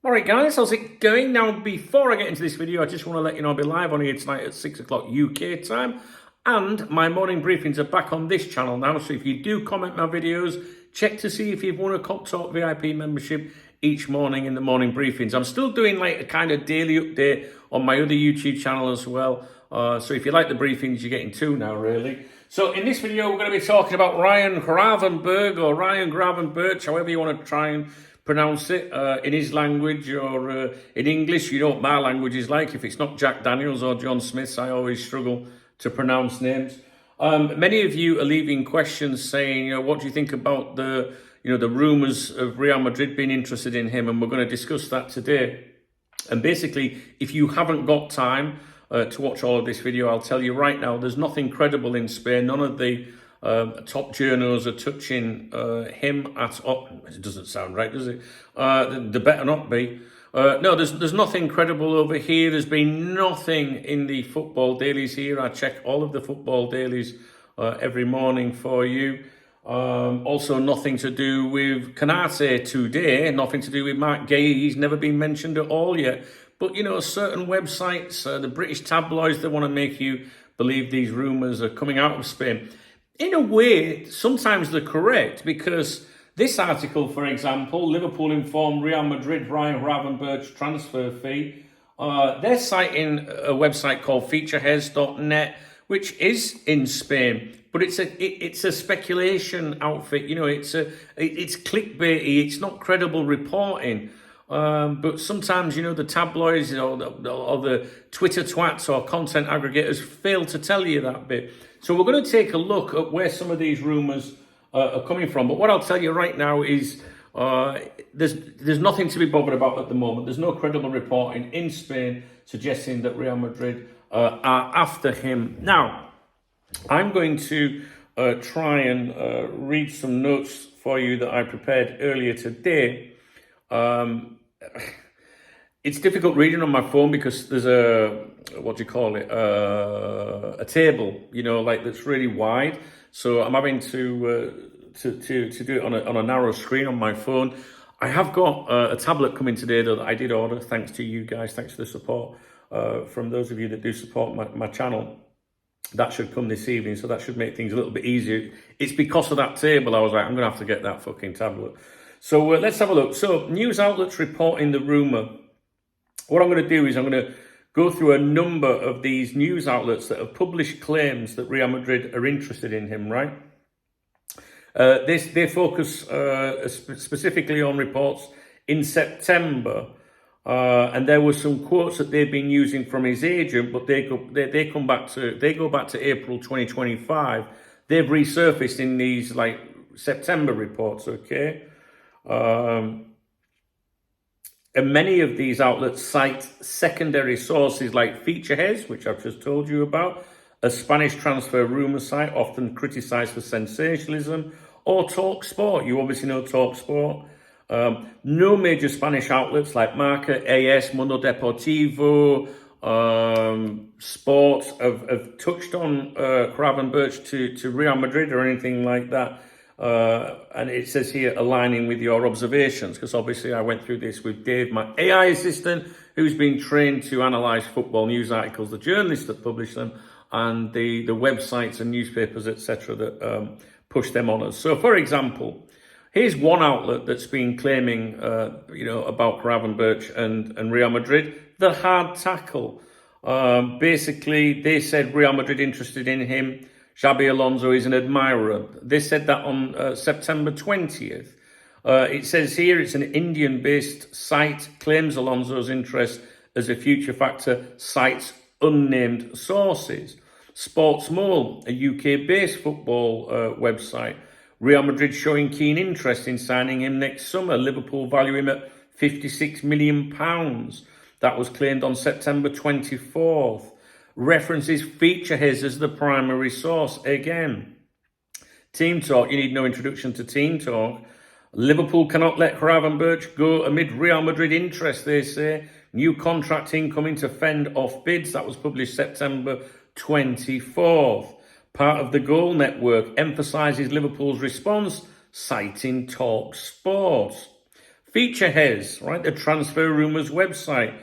Alright guys, how's it going? Now before I get into this video, I just want to let you know I'll be live on here tonight at 6 o'clock UK time. And my morning briefings are back on this channel now. So if you do comment my videos, check to see if you've won a Cop Talk VIP membership each morning in the morning briefings. I'm still doing like a kind of daily update on my other YouTube channel as well. So if you like the briefings, you're getting two now really. So in this video, we're going to be talking about Ryan Gravenberch or Ryan Gravenberch, however you want to try and pronounce it in his language or in English. You know what my language is like. If it's not Jack Daniels or John Smith's, I always struggle to pronounce names. Many of you are leaving questions saying, what do you think about the rumours of Real Madrid being interested in him? And we're going to discuss that today. And basically, if you haven't got time to watch all of this video, I'll tell you right now, there's nothing credible in Spain. None of the top journos are touching him at all. It doesn't sound right, does it? There better not be. No, there's nothing credible over here. There's been nothing in the football dailies here. I check all of the football dailies every morning for you. Also, nothing to do with Canate today. Nothing to do with Mark Gay. He's never been mentioned at all yet. But, certain websites, the British tabloids, they want to make you believe these rumours are coming out of Spain. In a way, sometimes they're correct, because this article, for example, Liverpool informed Real Madrid Ryan Gravenberch transfer fee. They're citing a website called featureheads.net, which is in Spain, but it's a speculation outfit. It's clickbaity. It's not credible reporting. But sometimes, the tabloids or the Twitter twats or content aggregators fail to tell you that bit. So we're going to take a look at where some of these rumours are coming from. But what I'll tell you right now is there's nothing to be bothered about at the moment. There's no credible reporting in Spain suggesting that Real Madrid are after him. Now, I'm going to try and read some notes for you that I prepared earlier today. It's difficult reading on my phone because there's a table, that's really wide. So I'm having to do it on a narrow screen on my phone. I have got a tablet coming today though that I did order. Thanks to you guys. Thanks for the support from those of you that do support my channel. That should come this evening, so that should make things a little bit easier. It's because of that table I was like, I'm going to have to get that fucking tablet. So let's have a look. So news outlets reporting the rumour. What I'm going to do is I'm going to go through a number of these news outlets that have published claims that Real Madrid are interested in him, right? They focus specifically on reports in September. And there were some quotes that they've been using from his agent, but they go back to April 2025. They've resurfaced in these like September reports, okay? And many of these outlets cite secondary sources like Featureheads, which I've just told you about, a Spanish transfer rumour site often criticised for sensationalism, or TalkSport. You obviously know TalkSport. No major Spanish outlets like Marca, AS, Mundo Deportivo, Sports have touched on Gravenberch to Real Madrid or anything like that. And it says here, aligning with your observations, because obviously I went through this with Dave, my AI assistant, who's been trained to analyse football news articles, the journalists that publish them, and the websites and newspapers, etc., that push them on us. So, for example, here's one outlet that's been claiming, about Gravenberch and Real Madrid, the hard tackle. Basically, they said Real Madrid interested in him. Xabi Alonso is an admirer. They said that on September 20th. It says here it's an Indian-based site, claims Alonso's interest as a future factor, cites unnamed sources. Sportsmole, a UK-based football website. Real Madrid showing keen interest in signing him next summer. Liverpool value him at £56 million. That was claimed on September 24th. References Featureheads as the primary source again. Team Talk, you need no introduction to Team Talk. Liverpool cannot let Gravenberch go amid Real Madrid interest, they say. New contract incoming to fend off bids. That was published September 24th. Part of the Goal Network emphasises Liverpool's response, citing TalkSport. Feature Hez, right? The transfer rumours website,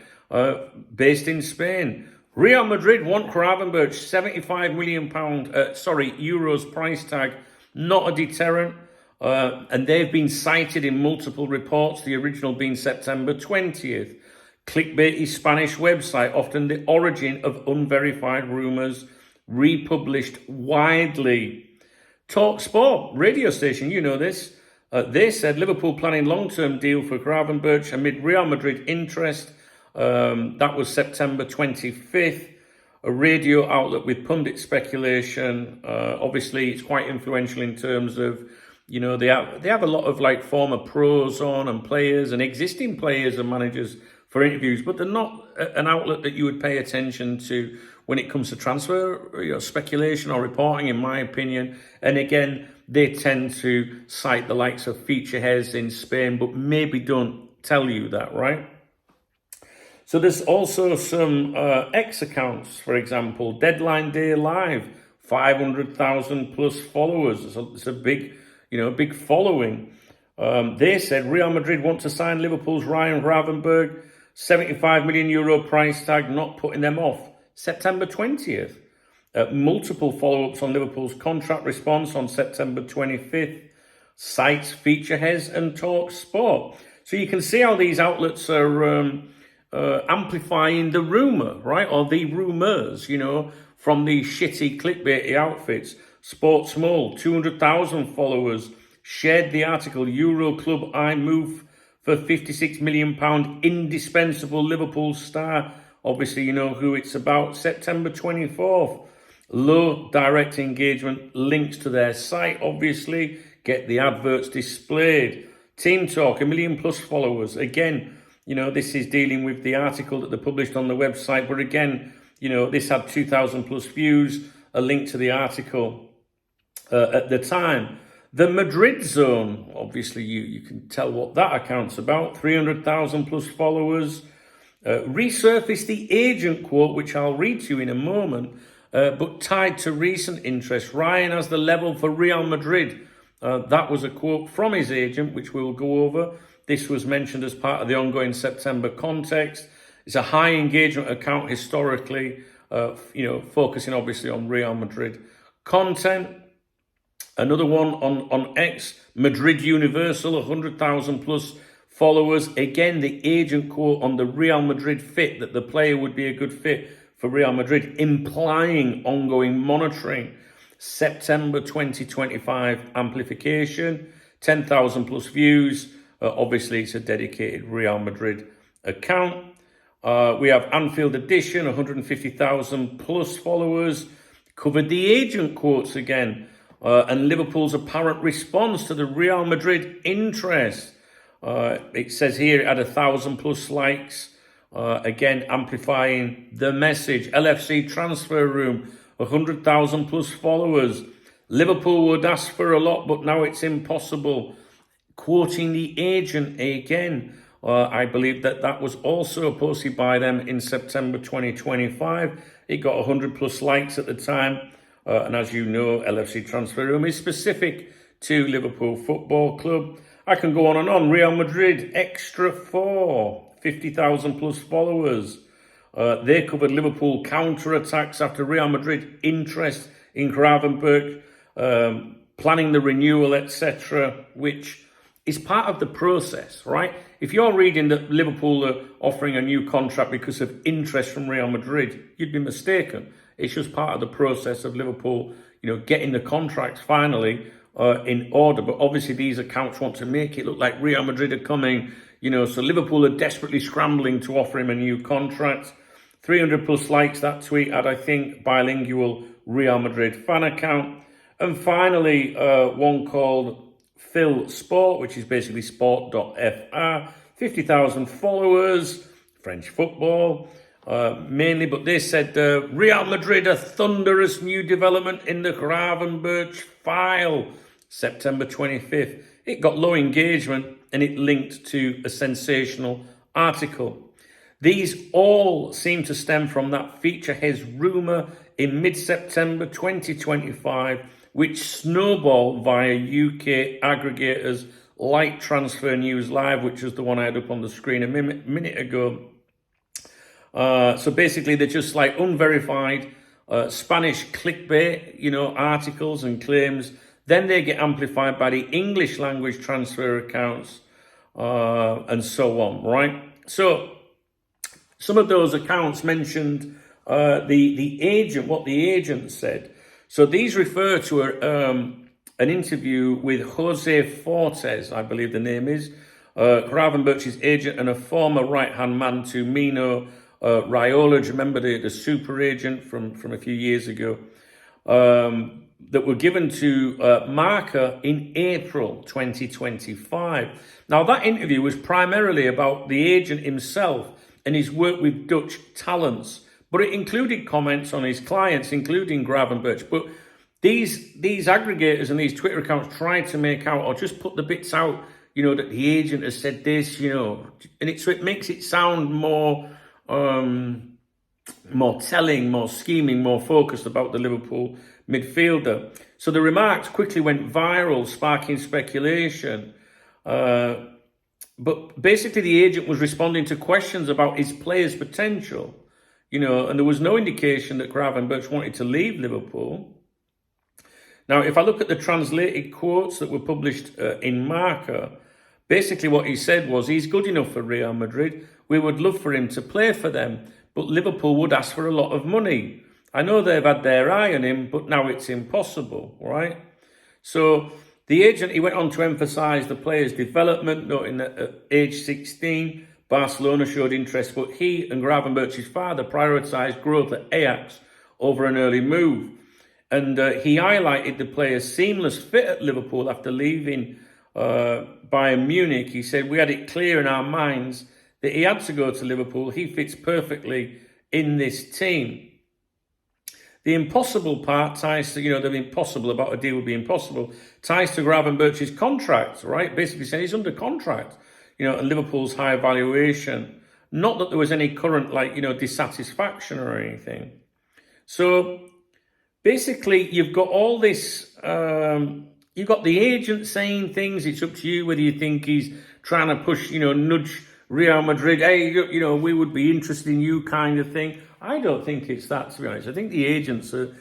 based in Spain. Real Madrid want Gravenberch, €75 million, euros price tag, not a deterrent. And they've been cited in multiple reports, the original being September 20th. Clickbait is Spanish website, often the origin of unverified rumours, republished widely. Talk Sport radio station, you know this. They said Liverpool planning long-term deal for Gravenberch amid Real Madrid interest. That was September 25th. A radio outlet with pundit speculation. Obviously, it's quite influential in terms of, you know, they have a lot of like former pros on and players and existing players and managers for interviews, but they're not an outlet that you would pay attention to when it comes to transfer speculation or reporting, in my opinion. And again, they tend to cite the likes of Feature Hez in Spain, but maybe don't tell you that, right? So there's also some X accounts, for example, Deadline Day Live, 500,000 plus followers. It's a big, big following. They said Real Madrid want to sign Liverpool's Ryan Gravenberch, €75 million price tag, not putting them off. September 20th. Multiple follow-ups on Liverpool's contract response on September 25th. Sites Feature Hez and Talk Sport. So you can see how these outlets are amplifying the rumour, right? Or the rumours, from these shitty clickbaity outfits. Sports Mole, 200,000 followers, shared the article, Euro Club I move for £56 million, indispensable Liverpool star. Obviously, you know who it's about. September 24th. Low direct engagement, links to their site, obviously. Get the adverts displayed. Team Talk, 1 million plus followers. Again, this is dealing with the article that they published on the website. But again, this had 2,000 plus views, a link to the article at the time. The Madrid Zone, obviously you can tell what that account's about. 300,000 plus followers. Resurfaced the agent quote, which I'll read to you in a moment, but tied to recent interest. Ryan has the level for Real Madrid. That was a quote from his agent, which we'll go over. This was mentioned as part of the ongoing September context. It's a high engagement account historically, focusing obviously on Real Madrid content. Another one on X, Madrid Universal, 100,000 plus followers. Again, the agent quote on the Real Madrid fit, that the player would be a good fit for Real Madrid, implying ongoing monitoring. September 2025 amplification, 10,000 plus views. Obviously, it's a dedicated Real Madrid account. We have Anfield Edition, 150,000 plus followers. Covered the agent quotes again. And Liverpool's apparent response to the Real Madrid interest. It says here it had 1,000 plus likes. Again, amplifying the message. LFC Transfer Room, 100,000 plus followers. Liverpool would ask for a lot, but now it's impossible. Quoting the agent again. I believe that was also posted by them in September 2025. It got 100 plus likes at the time. And as you know, LFC Transfer Room is specific to Liverpool Football Club. I can go on and on. Real Madrid, Extra 4, 50,000 plus followers. They covered Liverpool counter-attacks after Real Madrid interest in Gravenberch, planning the renewal, etc., which is part of the process, right? If you're reading that Liverpool are offering a new contract because of interest from Real Madrid, you'd be mistaken. It's just part of the process of Liverpool, getting the contracts finally in order. But obviously these accounts want to make it look like Real Madrid are coming, so Liverpool are desperately scrambling to offer him a new contract. 300 plus likes that tweet had, I think, bilingual Real Madrid fan account. And finally, one called Phil Sport, which is basically sport.fr, 50,000 followers, French football. Mainly, but they said Real Madrid, a thunderous new development in the Gravenberch file, September 25th. It got low engagement and it linked to a sensational article. These all seem to stem from that Feature Hez rumour in mid-September 2025, which snowballed via UK aggregators like Transfer News Live, which is the one I had up on the screen a minute ago. So basically, they're just like unverified Spanish clickbait, articles and claims. Then they get amplified by the English language transfer accounts and so on, right? So some of those accounts mentioned the agent, what the agent said. So these refer to an interview with Jose Fortes, I believe the name is, Gravenberch's agent and a former right-hand man to Mino Raiola. Do you remember the super agent from a few years ago? That were given to Marca in April 2025. Now, that interview was primarily about the agent himself and his work with Dutch talents, but it included comments on his clients, including Gravenberch. But these aggregators and these Twitter accounts tried to make out, or just put the bits out, that the agent has said this, and so it makes it sound more telling, more scheming, more focused about the Liverpool midfielder. So the remarks quickly went viral, sparking speculation. But basically the agent was responding to questions about his player's potential, and there was no indication that Gravenberch wanted to leave Liverpool. Now, if I look at the translated quotes that were published in Marca, basically what he said was, he's good enough for Real Madrid. We would love for him to play for them, but Liverpool would ask for a lot of money. I know they've had their eye on him, but now it's impossible, right? So the agent, he went on to emphasise the player's development, noting that at age 16, Barcelona showed interest, but he and Gravenberch's father prioritised growth at Ajax over an early move. And he highlighted the player's seamless fit at Liverpool after leaving Bayern Munich. He said, we had it clear in our minds that he had to go to Liverpool. He fits perfectly in this team. The impossible part ties to, the impossible about a deal would be impossible, ties to Gravenberch's contract, right? Basically saying he's under contract, and Liverpool's high valuation. Not that there was any current, dissatisfaction or anything. So basically, you've got all this, you've got the agent saying things. It's up to you whether you think he's trying to push, nudge Real Madrid, hey, we would be interested in you kind of thing. I don't think it's that, to be honest. I think the agents are,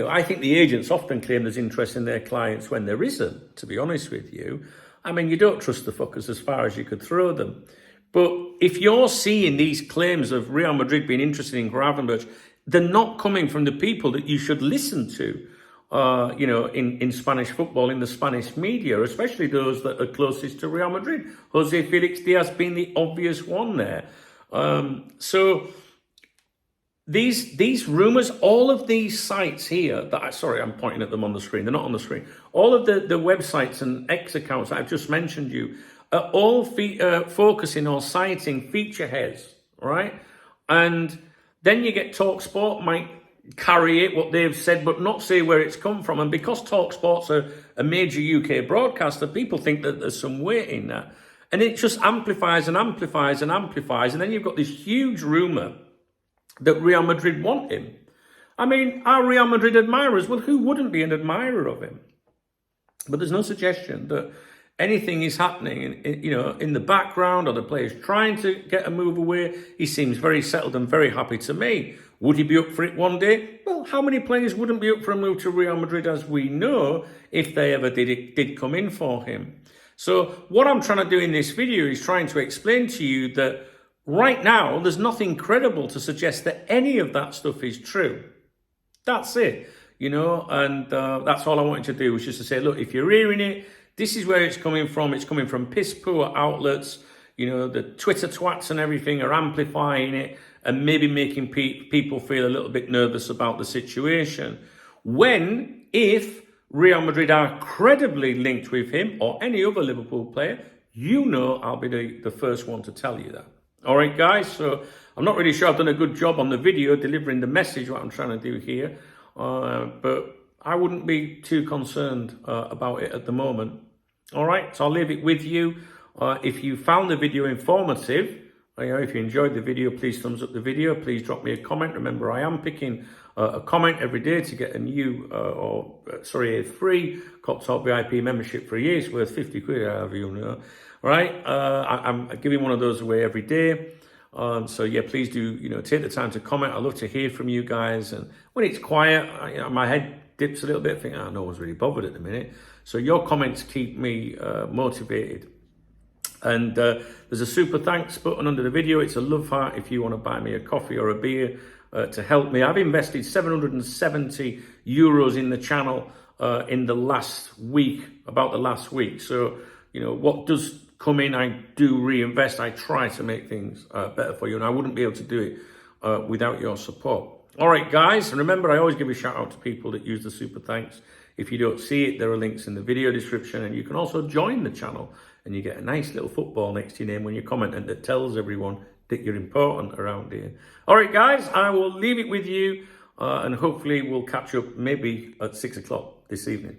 I think the agents often claim there's interest in their clients when there isn't, to be honest with you. I mean, you don't trust the fuckers as far as you could throw them. But if you're seeing these claims of Real Madrid being interested in Gravenberch, they're not coming from the people that you should listen to, in Spanish football, in the Spanish media, especially those that are closest to Real Madrid. Jose Felix Diaz being the obvious one there. So these rumours, all of these sites here, I'm pointing at them on the screen. They're not on the screen. All of the websites and X accounts that I've just mentioned you are all focusing or citing feature heads, right? And then you get TalkSport might carry it, what they've said, but not say where it's come from. And because TalkSport's a major UK broadcaster, people think that there's some weight in that. And it just amplifies and amplifies and amplifies. And then you've got this huge rumour that Real Madrid want him. I mean, are Real Madrid admirers? Well, who wouldn't be an admirer of him? But there's no suggestion that anything is happening in the background, or the player's trying to get a move away. He seems very settled and very happy to me. Would he be up for it one day? Well, how many players wouldn't be up for a move to Real Madrid, as we know, if they ever did come in for him? So what I'm trying to do in this video is trying to explain to you that right now, there's nothing credible to suggest that any of that stuff is true. That's it, and that's all I wanted to do, was just to say, look, if you're hearing it, this is where it's coming from. It's coming from piss-poor outlets. The Twitter twats and everything are amplifying it and maybe making people feel a little bit nervous about the situation. If Real Madrid are credibly linked with him or any other Liverpool player, I'll be the first one to tell you that. All right, guys, so I'm not really sure I've done a good job on the video delivering the message, what I'm trying to do here, but I wouldn't be too concerned about it at the moment. All right, so I'll leave it with you. If you found the video informative, If you enjoyed the video, please thumbs up the video. Please drop me a comment. Remember, I am picking a comment every day to get a new, a free Cop Talk VIP membership for a year. It's worth 50 quid, however you know. Right? I'm giving one of those away every day. So yeah, please do, take the time to comment. I love to hear from you guys. And when it's quiet, my head dips a little bit. I think, no one's really bothered at the minute. So your comments keep me motivated. And there's a super thanks button under the video. It's a love heart if you want to buy me a coffee or a beer to help me. I've invested 770 euros in the channel in the last week, about the last week. So, what does come in, I do reinvest. I try to make things better for you, and I wouldn't be able to do it without your support. All right, guys, and remember, I always give a shout out to people that use the super thanks. If you don't see it, there are links in the video description, and you can also join the channel, and you get a nice little football next to your name when you comment, and that tells everyone that you're important around here. All right, guys, I will leave it with you, and hopefully we'll catch up maybe at 6 o'clock this evening.